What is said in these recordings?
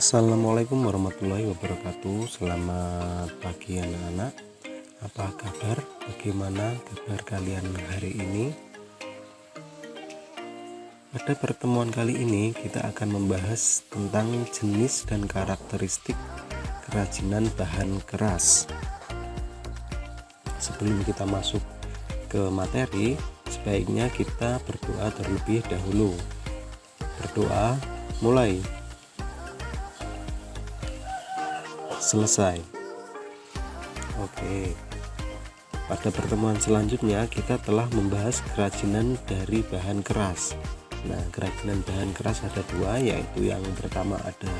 Assalamualaikum warahmatullahi wabarakatuh. Selamat pagi anak-anak. Apa kabar? Bagaimana kabar kalian hari ini? Pada pertemuan kali ini kita akan membahas tentang jenis dan karakteristik kerajinan bahan keras. Sebelum kita masuk ke materi, sebaiknya kita berdoa terlebih dahulu. Berdoa, mulai. Selesai. Oke. Pada pertemuan selanjutnya kita telah membahas kerajinan dari bahan keras. Nah, kerajinan bahan keras ada dua, yaitu yang pertama ada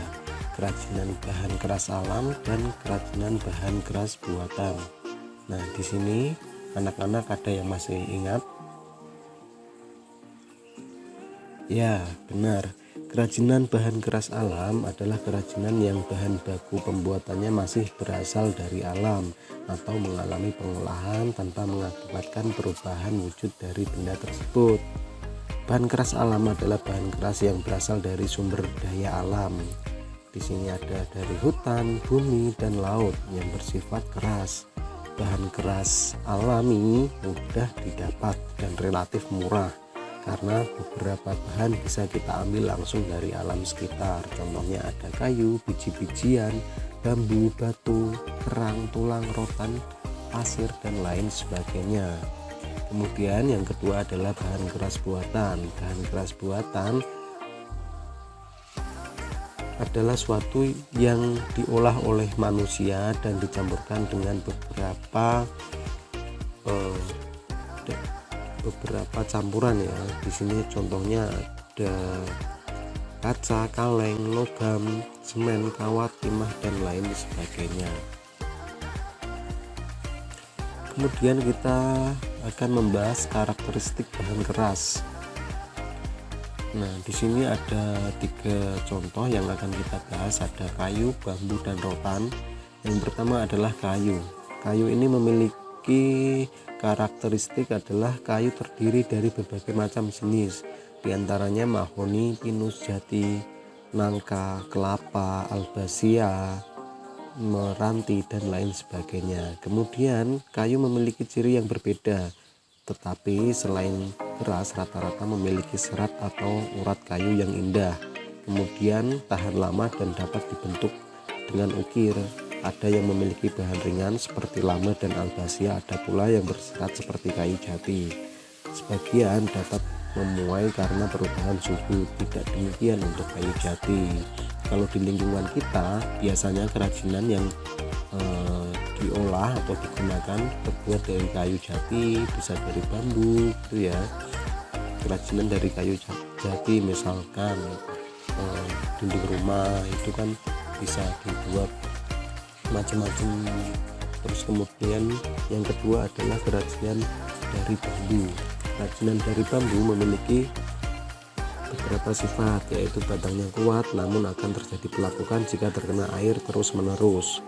kerajinan bahan keras alam dan kerajinan bahan keras buatan. Nah, di sini anak-anak ada yang masih ingat? Ya, benar. Kerajinan bahan keras alam adalah kerajinan yang bahan baku pembuatannya masih berasal dari alam atau mengalami pengolahan tanpa mengakibatkan perubahan wujud dari benda tersebut. Bahan keras alam adalah bahan keras yang berasal dari sumber daya alam. Di sini ada dari hutan, bumi, dan laut yang bersifat keras. Bahan keras alami mudah didapat dan relatif murah, karena beberapa bahan bisa kita ambil langsung dari alam sekitar. Contohnya ada kayu, biji-bijian, bambu, batu, kerang, tulang, rotan, pasir, dan lain sebagainya. Kemudian yang kedua adalah bahan keras buatan. Bahan keras buatan adalah suatu yang diolah oleh manusia dan dicampurkan dengan beberapa campuran ya. Di sini contohnya ada kaca, kaleng, logam, semen, kawat, timah, dan lain sebagainya. Kemudian kita akan membahas karakteristik bahan keras. Nah, di sini ada 3 contoh yang akan kita bahas. Ada kayu, bambu, dan rotan. Yang pertama adalah kayu. Kayu ini memiliki karakteristik adalah kayu terdiri dari berbagai macam jenis, diantaranya mahoni, pinus, jati, nangka, kelapa, albasia, meranti, dan lain sebagainya. Kemudian kayu memiliki ciri yang berbeda, tetapi selain keras rata-rata memiliki serat atau urat kayu yang indah. Kemudian tahan lama dan dapat dibentuk dengan ukir. Ada yang memiliki bahan ringan seperti lama dan albasia, ada pula yang berserat seperti kayu jati. Sebagian dapat memuai karena perubahan suhu, tidak demikian untuk kayu jati. Kalau di lingkungan kita, biasanya kerajinan yang diolah atau digunakan terbuat dari kayu jati, bisa dari bambu gitu ya. Kerajinan dari kayu jati misalkan dinding rumah itu kan bisa dibuat macam-macam. Terus kemudian yang kedua adalah kerajinan dari bambu. Kerajinan dari bambu memiliki beberapa sifat, yaitu batangnya kuat namun akan terjadi pelapukan jika terkena air terus menerus.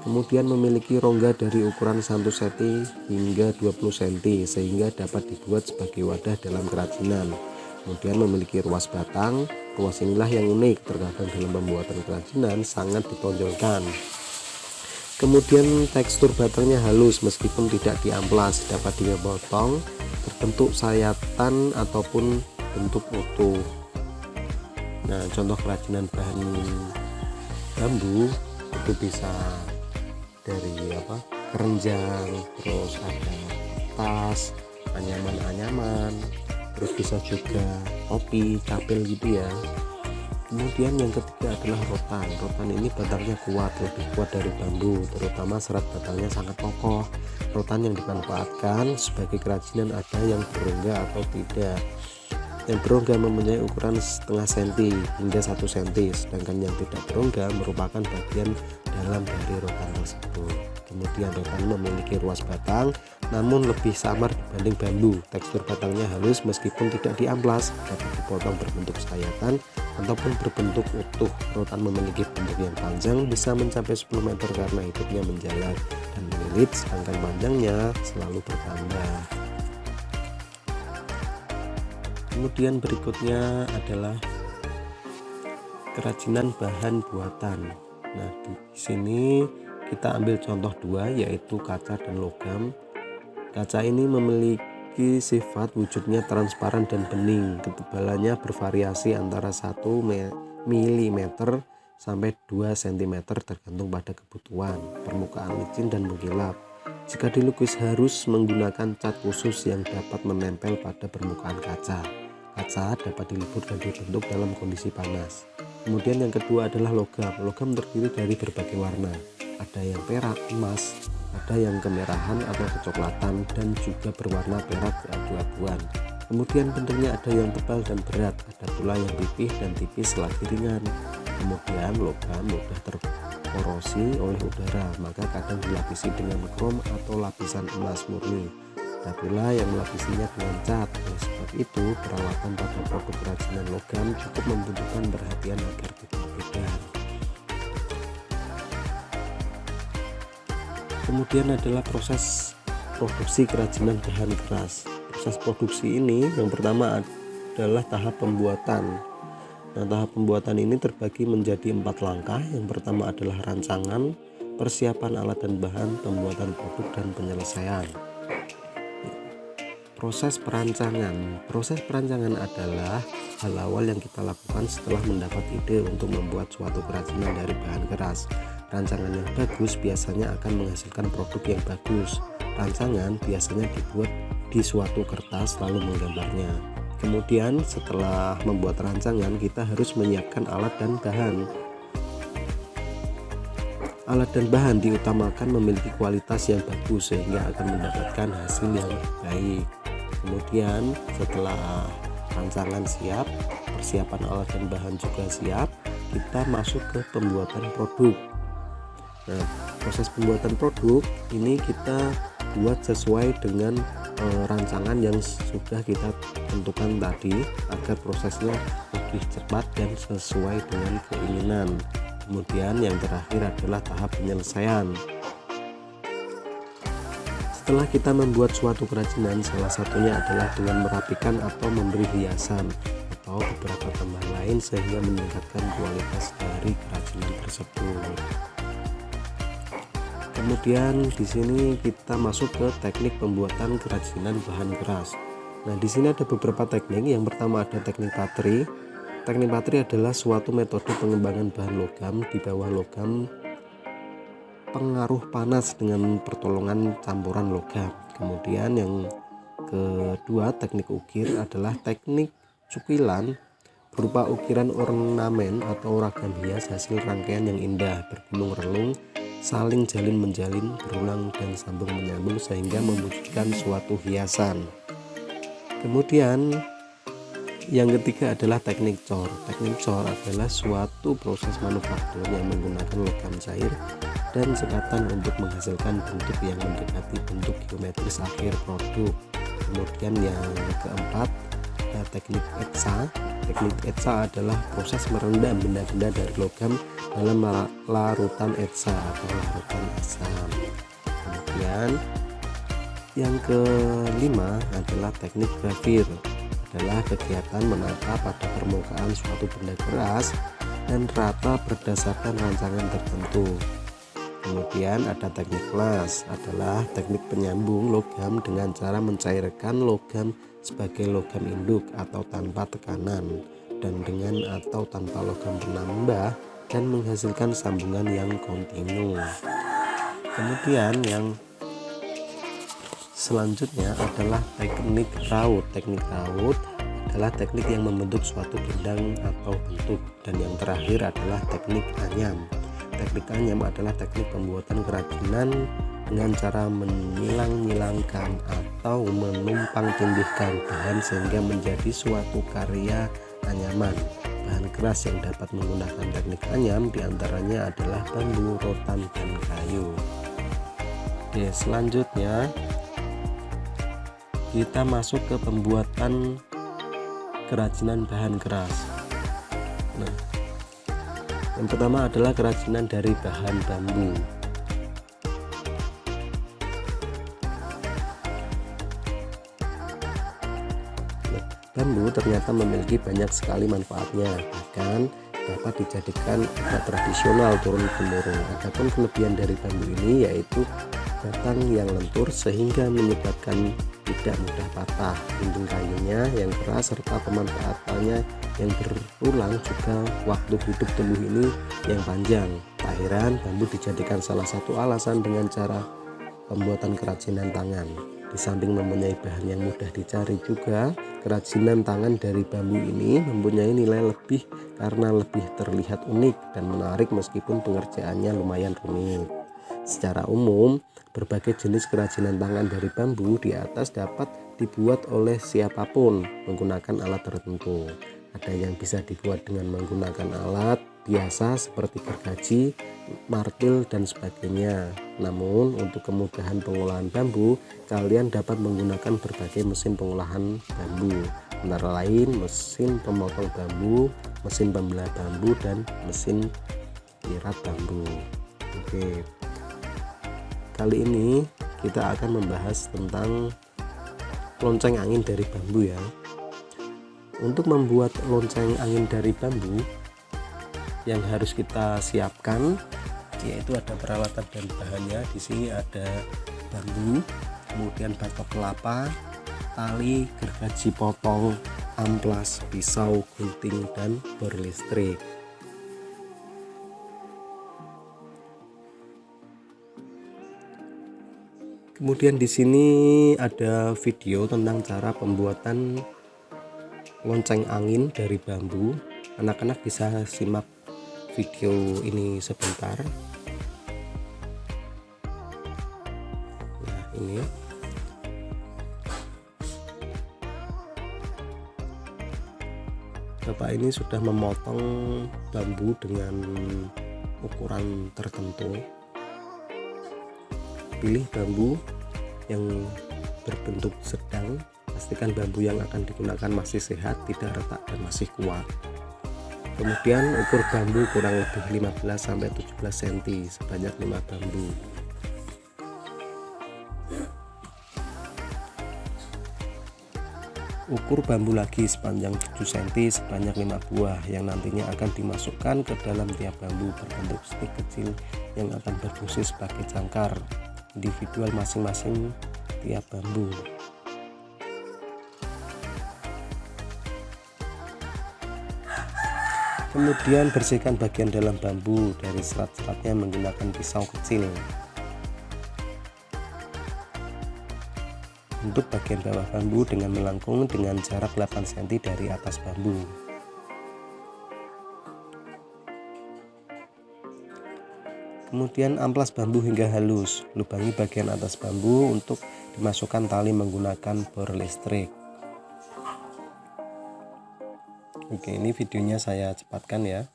Kemudian memiliki rongga dari ukuran 1 cm hingga 20 cm sehingga dapat dibuat sebagai wadah dalam kerajinan. Kemudian memiliki ruas batang. Ruas inilah yang unik, terkadang dalam pembuatan kerajinan sangat ditonjolkan. Kemudian tekstur batangnya halus meskipun tidak diamplas, dapat dipotong, terbentuk sayatan ataupun bentuk utuh. Nah, contoh kerajinan bahan bambu itu bisa dari kerenjang, terus ada tas, anyaman-anyaman, terus bisa juga topi, capil gitu ya. Kemudian yang ketiga adalah rotan. Rotan ini batangnya kuat, lebih kuat dari bambu, terutama serat batangnya sangat kokoh. Rotan yang dimanfaatkan sebagai kerajinan ada yang berongga atau tidak. Yang berongga mempunyai ukuran setengah senti hingga 1 cm, sedangkan yang tidak berongga merupakan bagian dalam dari rotan tersebut. Kemudian rotan memiliki ruas batang namun lebih samar dibanding bambu. Tekstur batangnya halus meskipun tidak diamplas, dapat dipotong berbentuk sayatan ataupun berbentuk utuh. Rotan memiliki bentuk yang panjang, bisa mencapai 10 meter karena hidupnya menjalar dan melilit, sedangkan panjangnya selalu bertambah. Kemudian berikutnya adalah kerajinan bahan buatan. Nah, di sini kita ambil contoh dua, yaitu kaca dan logam. Kaca ini memiliki sifat wujudnya transparan dan bening. Ketebalannya bervariasi antara 1 mm sampai 2 cm tergantung pada kebutuhan. Permukaan licin dan mengkilap. Jika dilukis harus menggunakan cat khusus yang dapat menempel pada permukaan kaca. Kaca dapat diliput dan dibentuk dalam kondisi panas. Kemudian yang kedua adalah logam. Logam terdiri dari berbagai warna. Ada yang perak, emas, ada yang kemerahan atau kecoklatan, dan juga berwarna perak keabu-abuan. Kemudian bentuknya ada yang tebal dan berat, ada pula yang pipih dan tipis lagi ringan. Kemudian logam mudah terkorosi oleh udara, maka kadang dilapisi dengan krom atau lapisan emas murni. Ada pula yang melapisinya dengan cat. Oleh sebab itu, perawatan pada produk kerajinan logam cukup membutuhkan perhatian agar tidak pudar. Kemudian adalah proses produksi kerajinan bahan keras. Proses produksi ini yang pertama adalah tahap pembuatan. Nah, tahap pembuatan ini terbagi menjadi 4 langkah. Yang pertama adalah rancangan, persiapan alat dan bahan, pembuatan produk, dan penyelesaian. Proses perancangan. Proses perancangan adalah hal awal yang kita lakukan setelah mendapat ide untuk membuat suatu kerajinan dari bahan keras. Rancangan yang bagus biasanya akan menghasilkan produk yang bagus. Rancangan biasanya dibuat di suatu kertas lalu menggambarnya. Kemudian setelah membuat rancangan, kita harus menyiapkan alat dan bahan. Alat dan bahan diutamakan memiliki kualitas yang bagus sehingga akan mendapatkan hasil yang baik. Kemudian setelah rancangan siap, persiapan alat dan bahan juga siap, kita masuk ke pembuatan produk. Nah, proses pembuatan produk ini kita buat sesuai dengan rancangan yang sudah kita tentukan tadi agar prosesnya lebih cepat dan sesuai dengan keinginan. Kemudian yang terakhir adalah tahap penyelesaian. Setelah kita membuat suatu kerajinan, salah satunya adalah dengan merapikan atau memberi hiasan atau beberapa tambahan lain sehingga meningkatkan kualitas dari kerajinan tersebut. Kemudian di sini kita masuk ke teknik pembuatan kerajinan bahan keras. Nah, di sini ada beberapa teknik. Yang pertama ada teknik patri. Teknik patri adalah suatu metode pengembangan bahan logam di bawah logam pengaruh panas dengan pertolongan campuran logam. Kemudian yang kedua teknik ukir adalah teknik cukilan berupa ukiran ornamen atau ragam hias hasil rangkaian yang indah bergulung relung, saling jalin menjalin, berulang dan sambung menyambung sehingga mewujudkan suatu hiasan. Kemudian yang ketiga adalah teknik cor. Teknik cor adalah suatu proses manufaktur yang menggunakan logam cair dan sekatan untuk menghasilkan bentuk yang mendekati bentuk geometris akhir produk. Kemudian yang keempat ada teknik etsa. Teknik etsa adalah proses merendam benda-benda dari logam dalam larutan etsa atau larutan asam. Kemudian yang kelima adalah teknik grafir. Adalah kegiatan menata pada permukaan suatu benda keras dan rata berdasarkan rancangan tertentu. Kemudian ada teknik las, adalah teknik penyambung logam dengan cara mencairkan logam sebagai logam induk atau tanpa tekanan dan dengan atau tanpa logam penambah dan menghasilkan sambungan yang kontinu. Kemudian yang selanjutnya adalah teknik raut. Teknik raut adalah teknik yang membentuk suatu bidang atau bentuk. Dan yang terakhir adalah teknik anyam. Teknik anyam adalah teknik pembuatan kerajinan dengan cara menyilang-nyilangkan atau menumpang tindihkan bahan sehingga menjadi suatu karya anyaman. Bahan keras yang dapat menggunakan teknik anyam diantaranya adalah bambu, rotan, dan kayu. Oke, selanjutnya kita masuk ke pembuatan kerajinan bahan keras. Nah, yang pertama adalah kerajinan dari bahan bambu. Nah, bambu ternyata memiliki banyak sekali manfaatnya. Bahkan dapat dijadikan obat tradisional turun-temurun. Adapun kelebihan dari bambu ini yaitu batang yang lentur sehingga menyebabkan tidak mudah patah. Dinding kayunya yang keras serta pemanfaatannya yang berulang juga waktu hidup tumbuh ini yang panjang. Tak heran bambu dijadikan salah satu alasan dengan cara pembuatan kerajinan tangan. Di samping mempunyai bahan yang mudah dicari juga, kerajinan tangan dari bambu ini mempunyai nilai lebih karena lebih terlihat unik dan menarik meskipun pengerjaannya lumayan rumit. Secara umum, berbagai jenis kerajinan tangan dari bambu di atas dapat dibuat oleh siapapun menggunakan alat tertentu. Ada yang bisa dibuat dengan menggunakan alat biasa seperti gergaji, martil, dan sebagainya. Namun untuk kemudahan pengolahan bambu, kalian dapat menggunakan berbagai mesin pengolahan bambu, antara lain mesin pemotong bambu, mesin pembelah bambu, dan mesin irat bambu. Oke, kali ini kita akan membahas tentang lonceng angin dari bambu ya. Untuk membuat lonceng angin dari bambu, yang harus kita siapkan yaitu ada peralatan dan bahannya. Di sini ada bambu, kemudian batok kelapa, tali, gergaji potong, amplas, pisau, gunting, dan bor listrik. Kemudian di sini ada video tentang cara pembuatan lonceng angin dari bambu. Anak-anak bisa simak video ini sebentar. Nah, ini Bapak ini sudah memotong bambu dengan ukuran tertentu. Pilih bambu yang berbentuk sedang. Pastikan bambu yang akan digunakan masih sehat, tidak retak, dan masih kuat. Kemudian ukur bambu kurang lebih 15-17 cm sebanyak 5 bambu. Ukur bambu lagi sepanjang 7 cm sebanyak 5 buah yang nantinya akan dimasukkan ke dalam tiap bambu berbentuk stik kecil yang akan berfungsi sebagai jangkar individual masing-masing tiap bambu. Kemudian bersihkan bagian dalam bambu dari serat-seratnya menggunakan pisau kecil. Untuk bagian bawah bambu dengan melengkung dengan jarak 8 cm dari atas bambu. Kemudian amplas bambu hingga halus. Lubangi bagian atas bambu untuk dimasukkan tali menggunakan bor listrik. Oke, ini videonya saya cepatkan ya.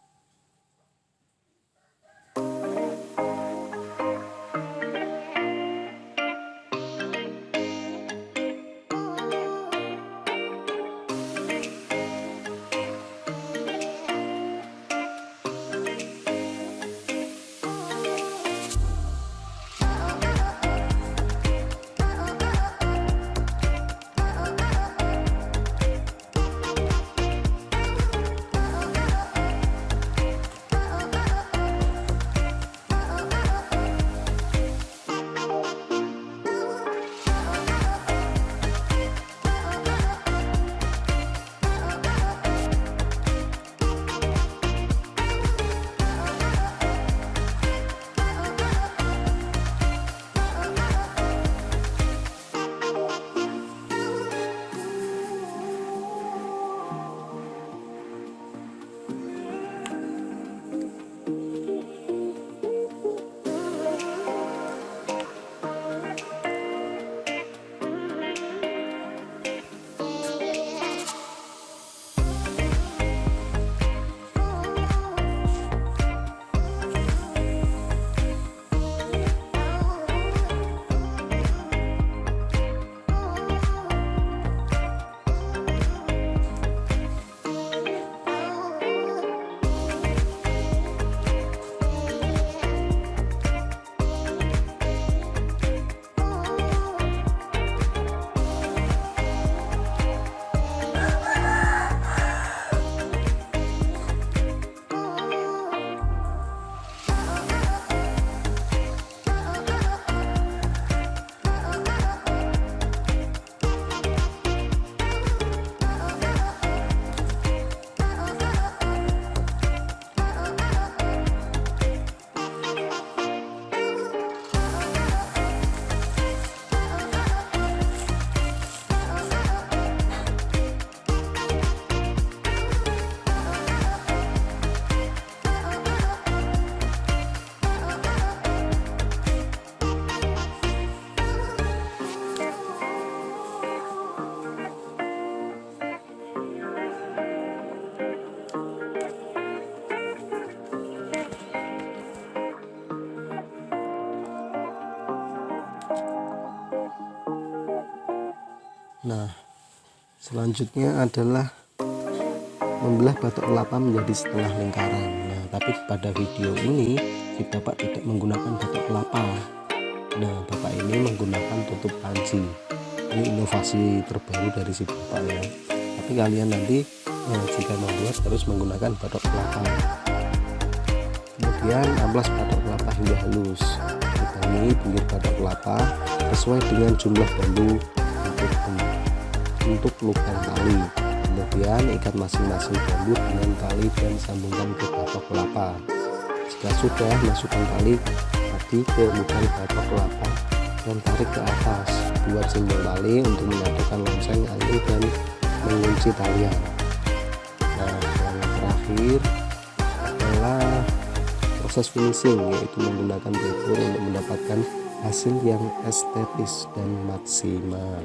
Nah, selanjutnya adalah membelah batok kelapa menjadi setengah lingkaran. Nah, tapi pada video ini si bapak tidak menggunakan batok kelapa. Nah, bapak ini menggunakan tutup panci. Ini inovasi terbaru dari si bapak ya. Tapi kalian nanti jika membuat harus menggunakan batok kelapa. Kemudian amplas batok kelapa hingga halus. Lubangi pinggir batok kelapa sesuai dengan jumlah bambu untuk lubang tali. Kemudian ikat masing-masing bambu dengan tali dan sambungkan ke batok kelapa. Jika sudah, masukkan tali tadi ke lubang batok kelapa dan tarik ke atas. Buat simbol tali untuk menyatukan lonceng air dan mengunci talian. Nah, yang terakhir adalah proses finishing, yaitu menggunakan tebur untuk mendapatkan hasil yang estetis dan maksimal.